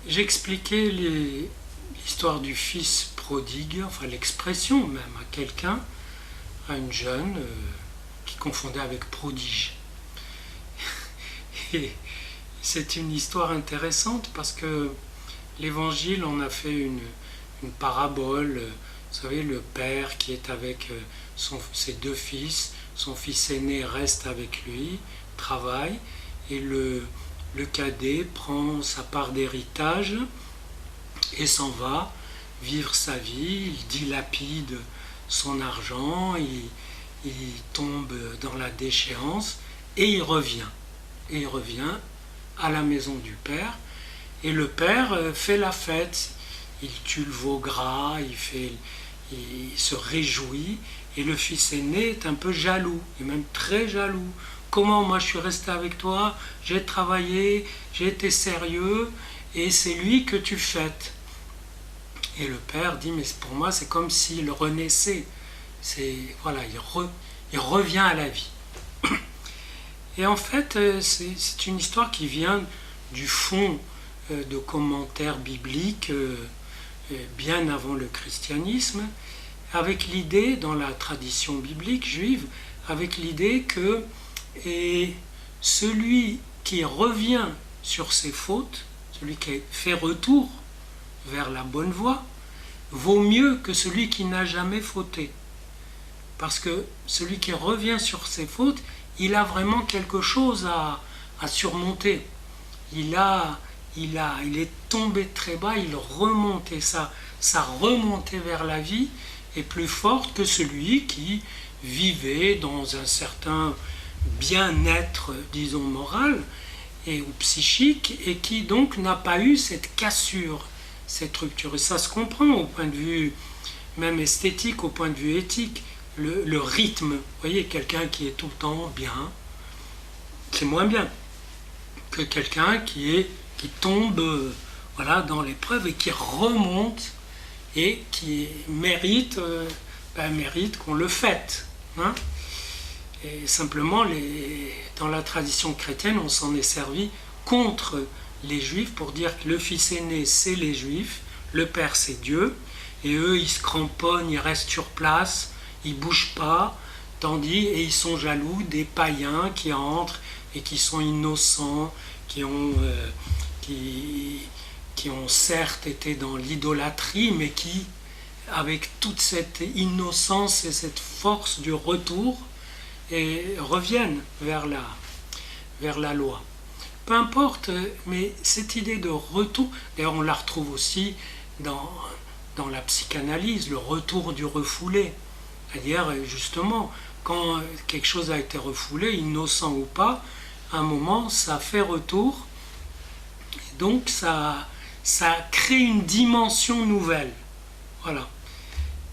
j'expliquais l'histoire du fils prodigue, enfin l'expression même à quelqu'un, à une jeune qui confondait avec prodige. Et c'est une histoire intéressante parce que l'Évangile en a fait une parabole. Vous savez, le père qui est avec ses deux fils, son fils aîné reste avec lui, travaille, et le cadet prend sa part d'héritage et s'en va vivre sa vie, il dilapide son argent, il tombe dans la déchéance et il revient. Et il revient à la maison du père et le père fait la fête. Il tue le veau gras, il se réjouit et le fils aîné est un peu jaloux, et même très jaloux. Comment moi je suis resté avec toi, j'ai travaillé, j'ai été sérieux et c'est lui que tu fêtes. Et le père dit mais pour moi c'est comme s'il renaissait. Voilà, il revient à la vie. Et en fait c'est une histoire qui vient du fond de commentaires bibliques bien avant le christianisme, avec l'idée, dans la tradition biblique juive, avec l'idée que celui qui revient sur ses fautes, celui qui fait retour vers la bonne voie, vaut mieux que celui qui n'a jamais fauté. Parce que celui qui revient sur ses fautes, il a vraiment quelque chose à surmonter. Il est tombé très bas, il remonte, et sa remontée vers la vie est plus forte que celui qui vivait dans un certain bien-être, disons, moral ou psychique, et qui donc n'a pas eu cette cassure, cette rupture. Et ça se comprend au point de vue même esthétique, au point de vue éthique. Le rythme, vous voyez, quelqu'un qui est tout le temps bien, c'est moins bien que quelqu'un qui tombe voilà, dans l'épreuve et qui remonte et qui mérite qu'on le fête. Hein. Et simplement, dans la tradition chrétienne, on s'en est servi contre les Juifs pour dire que le fils aîné, c'est les Juifs, le père, c'est Dieu, et eux, ils se cramponnent, ils restent sur place, ils ne bougent pas, et ils sont jaloux des païens qui entrent et qui sont innocents, qui ont certes été dans l'idolâtrie, mais qui, avec toute cette innocence et cette force du retour, reviennent vers la loi. Peu importe, mais cette idée de retour, d'ailleurs on la retrouve aussi dans la psychanalyse, le retour du refoulé. C'est-à-dire, justement, quand quelque chose a été refoulé, innocent ou pas, à un moment, ça fait retour. Donc, ça crée une dimension nouvelle. Voilà.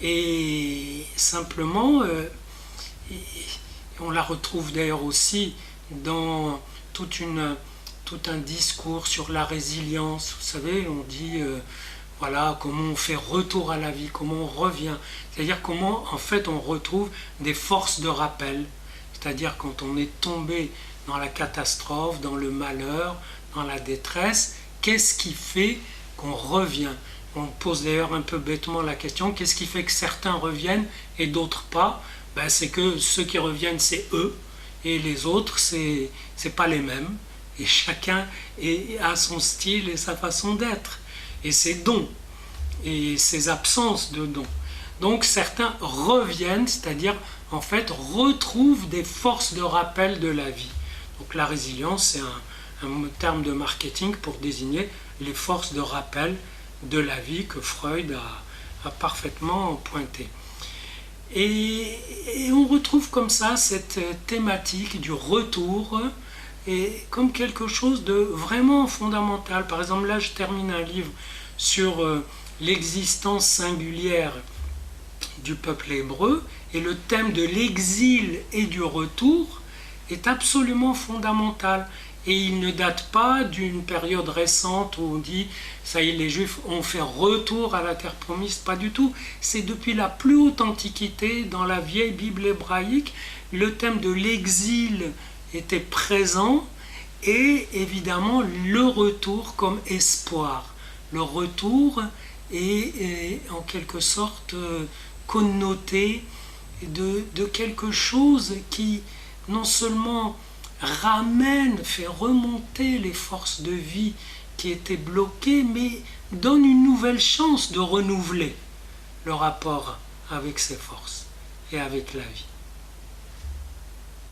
Et simplement, on la retrouve d'ailleurs aussi dans tout un discours sur la résilience. Vous savez, on dit... voilà, comment on fait retour à la vie, comment on revient. C'est-à-dire comment, en fait, on retrouve des forces de rappel. C'est-à-dire quand on est tombé dans la catastrophe, dans le malheur, dans la détresse, qu'est-ce qui fait qu'on revient? On pose d'ailleurs un peu bêtement la question, qu'est-ce qui fait que certains reviennent et d'autres pas? C'est que ceux qui reviennent, c'est eux, et les autres, c'est pas les mêmes. Et chacun a son style et sa façon d'être. Et ses dons, et ses absences de dons. Donc certains reviennent, c'est-à-dire en fait retrouvent des forces de rappel de la vie. Donc la résilience, c'est un terme de marketing pour désigner les forces de rappel de la vie que Freud a parfaitement pointé. Et on retrouve comme ça cette thématique du retour et comme quelque chose de vraiment fondamental. Par exemple, là, je termine un livre sur l'existence singulière du peuple hébreu, et le thème de l'exil et du retour est absolument fondamental. Et il ne date pas d'une période récente où on dit « ça y est, les Juifs ont fait retour à la terre promise », pas du tout. C'est depuis la plus haute antiquité, dans la vieille Bible hébraïque, le thème de l'exil était présent, et évidemment le retour comme espoir. le retour est en quelque sorte connoté de quelque chose qui non seulement ramène, fait remonter les forces de vie qui étaient bloquées, mais donne une nouvelle chance de renouveler le rapport avec ces forces et avec la vie.